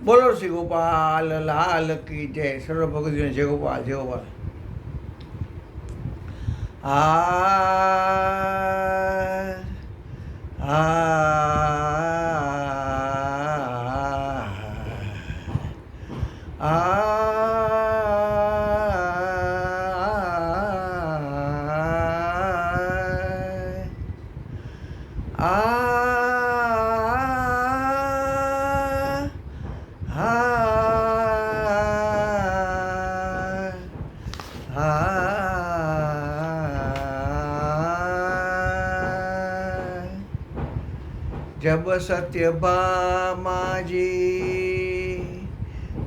બોલો શ્રી ગોપાલ લાલ કી જય. સર્વ ભગવતીઓને જય ગોપાલ જય ગોપાલ. આ जब सत्यभामाजी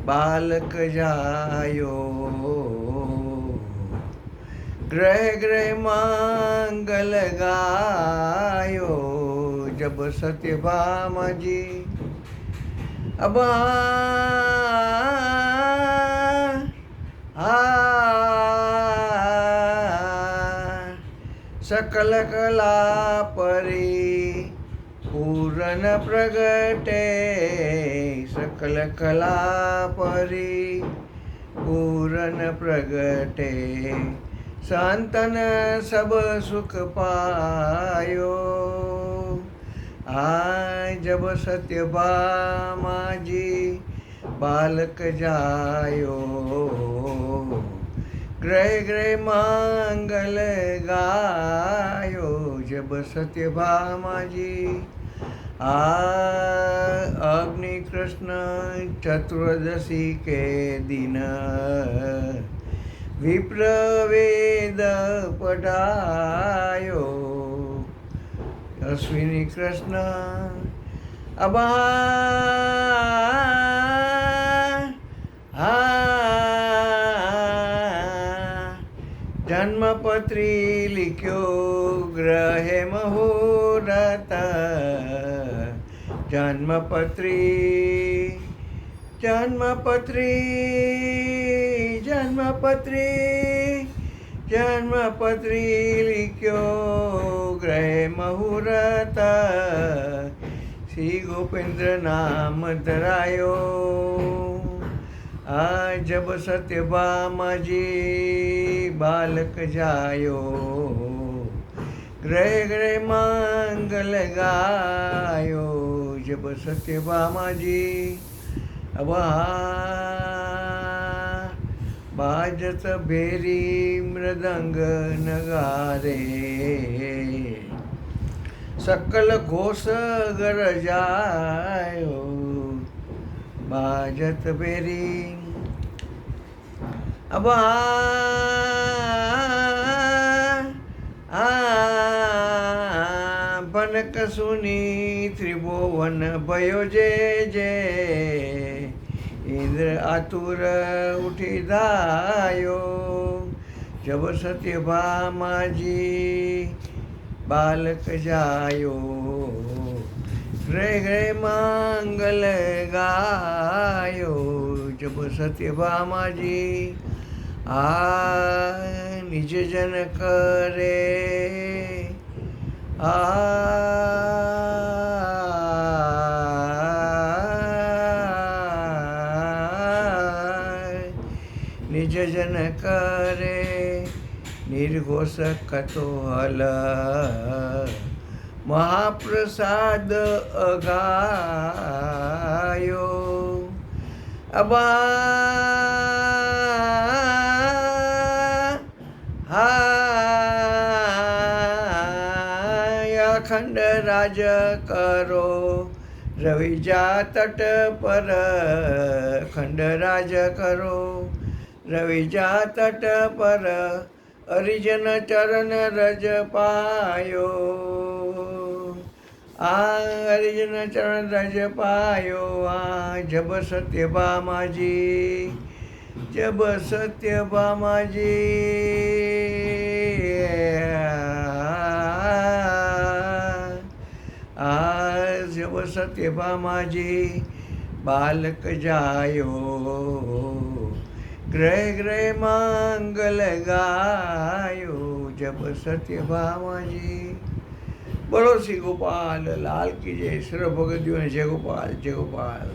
बालक जायो, ग्रह ग्रह मंगल गायो. जब सत्यभामाजी अब सकल कला परी पूरन प्रगटे. सकल कला परी पूरन प्रगटे. संतन सब सुख पायो. जब सत्यभामाजी बालक जायो, ग्रह ग्रह मंगल गायो. जब सत्यभामाजी अग्नि कृष्ण चतुर्दशी के दिन विप्र वेद पढ़ायो. अश्विनी कृष्ण अब जन्मपत्री लिख्यो ग्रह मुहूर्त. जन्मपत्री जन्मपत्री जन्मपत्री जन्मपत्री लिख्यो ग्रह मुहूर्त. श्री गोपेंद्र नाम धरायो. जब सत्यभामाजी बालक जायो, ग्रह ग्रह मंगल गायो. जब सत्यभामाजी अब बाजत भेरी मृदंग नगारे. सकल घोष गरजायो. बाजत भेरी अब भनक सुनी त्रिभुवन भयो जे जे. इंद्र आतुर उठी धायो. जब सत्यभामाजी बालक जायो, ग्रह ग्रह मंगल गायो. जब सत्यभामाजी निज जन करे निज जन करे निर्घोष कतोहल. महाप्रसाद अगायो. अब अखंड राज करो रविजा तट पर. अखंड राज करो रविजा तट पर. हरिजन चरण रज पायो. हरिजन चरण रज पायो. जब सत्यभामाजी जब सत्यभामाजी जब सत्यभामाजी बालक जायो, ग्रह ग्रह मंगल गायो. जब सत्यभामाजी बोलो श्री गोपाल लाल की जय. सर्व भगवतीओ ने जय गोपाल जय गोपाल.